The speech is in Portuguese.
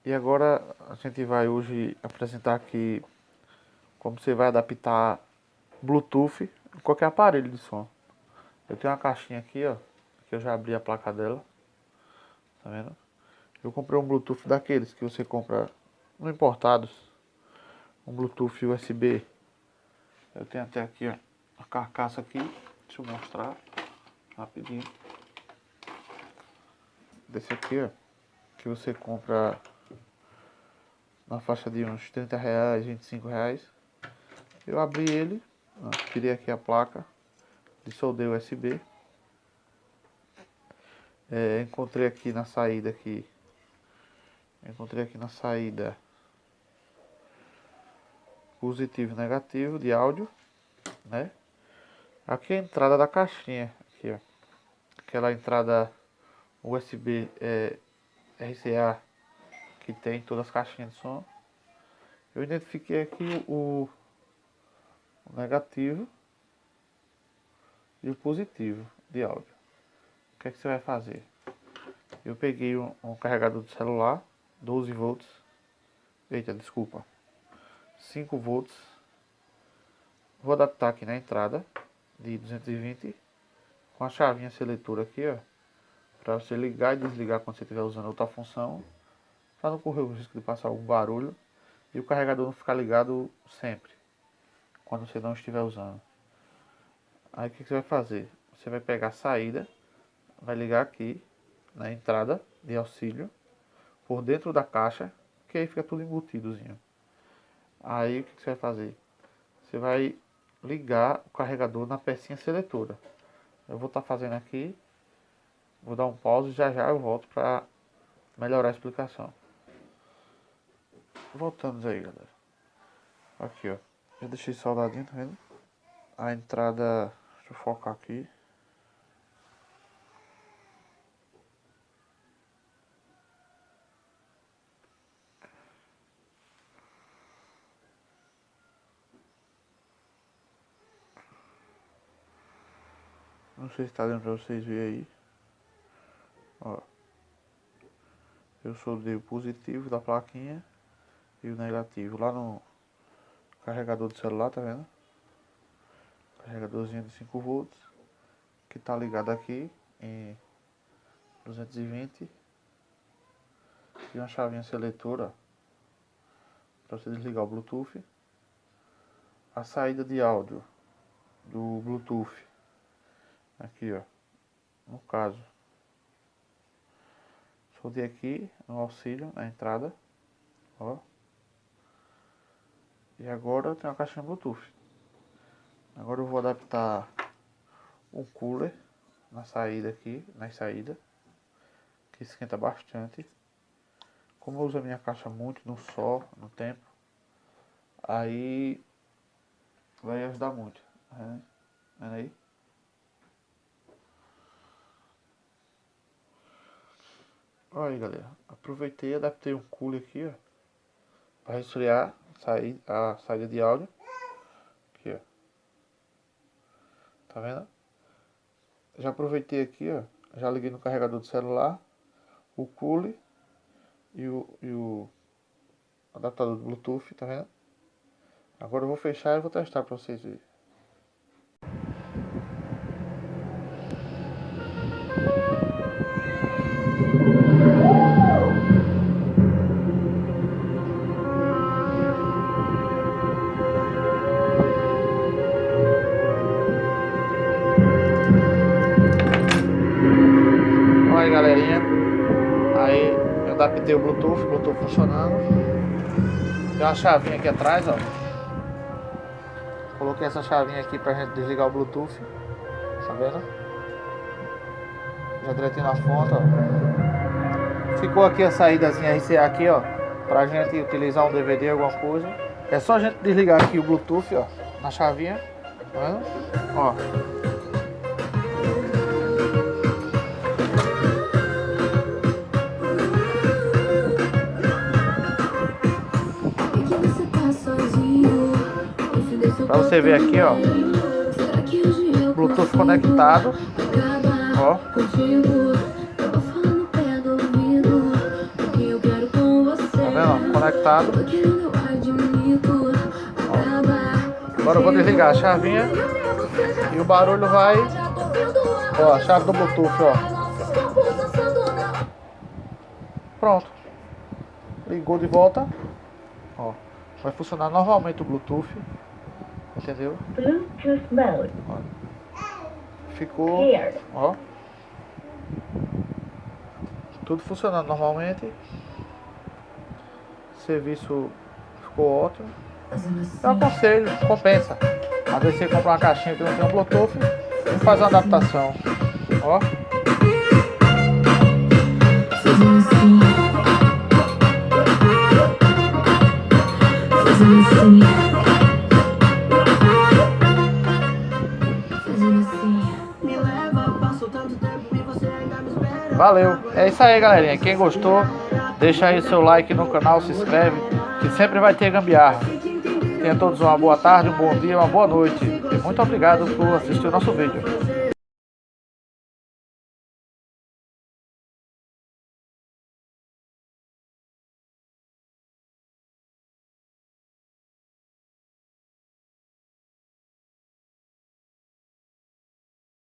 E agora a gente vai hoje apresentar aqui como você vai adaptar Bluetooth em qualquer aparelho de som. Eu tenho uma caixinha aqui, ó, que eu já abri a placa dela, tá vendo? Eu comprei um Bluetooth daqueles que você compra no importados, um Bluetooth USB. Eu tenho até aqui, ó, a carcaça aqui, deixa eu mostrar rapidinho. Desse aqui, ó, que você compra na faixa de uns R$30, R$25. Eu abri ele, ó, tirei aqui a placa, soldei o USB. Encontrei aqui na saída positivo e negativo de áudio, né? Aqui é a entrada da caixinha, aqui ó, aquela entrada USB RCA que tem em todas as caixinhas de som. Eu identifiquei aqui o negativo e o positivo de áudio. O que é que você vai fazer? Eu peguei um carregador de celular, 12 volts, 5 volts. Vou adaptar aqui na entrada de 220 com a chavinha seletora aqui, ó, para você ligar e desligar quando você estiver usando outra função, para não correr o risco de passar algum barulho e o carregador não ficar ligado sempre quando você não estiver usando. Aí o que você vai fazer? Você vai pegar a saída, vai ligar aqui na entrada de auxílio por dentro da caixa, que aí fica tudo embutidozinho. Aí o que você vai fazer? Você vai ligar o carregador na pecinha seletora. Eu vou estar fazendo aqui, vou dar um pause e já eu volto para melhorar a explicação. Voltamos aí, galera. Aqui, ó, eu deixei soldadinho, tá vendo? A entrada, deixa eu focar aqui. Não sei se tá dando pra vocês verem aí. Ó, eu soldei o positivo da plaquinha e o negativo lá no carregador do celular, tá vendo? Carregadorzinho de 5 volts que tá ligado aqui em 220 e uma chavinha seletora para você desligar o Bluetooth. A saída de áudio do Bluetooth aqui, ó, no caso soldei aqui no auxílio na entrada, ó. E agora tem uma caixinha Bluetooth. Agora eu vou adaptar um cooler na saída aqui, que esquenta bastante. Como eu uso a minha caixa muito no sol, no tempo, aí vai ajudar muito. Vendo aí? Olha aí, galera, aproveitei e adaptei um cooler aqui, ó, para resfriar a saída de áudio. Aqui, ó. Tá vendo? Já aproveitei aqui, ó, já liguei no carregador do celular, o cooler e o adaptador do Bluetooth, tá vendo? Agora eu vou fechar e vou testar para vocês verem. Olha aí, galerinha. Aí eu adaptei o Bluetooth funcionando. Tem uma chavinha aqui atrás, ó. Coloquei essa chavinha aqui pra gente desligar o Bluetooth. Tá vendo? Já direitinho na fonte, ó. Ficou aqui a saídazinha RCA aqui, ó, pra gente utilizar um DVD, alguma coisa. É só a gente desligar aqui o Bluetooth, ó, na chavinha. Tá vendo? Ó. Pra você ver aqui, ó, Bluetooth conectado, ó. vendo? Ó, conectado. Ó. Agora eu vou desligar a chavinha e o barulho vai. Ó, a chave do Bluetooth, ó. Pronto. Ligou de volta. Ó. Vai funcionar normalmente o Bluetooth. Entendeu? Bluetooth mode. Ó. Ficou. Ó. Tudo funcionando normalmente. O serviço ficou ótimo. Eu aconselho, compensa. Às vezes você compra uma caixinha que não tem um Bluetooth e faz uma adaptação. Ó. Valeu, é isso aí, galerinha. Quem gostou, deixa aí seu like no canal, se inscreve, que sempre vai ter gambiarra. Tenham todos uma boa tarde, um bom dia, uma boa noite. E muito obrigado por assistir o nosso vídeo.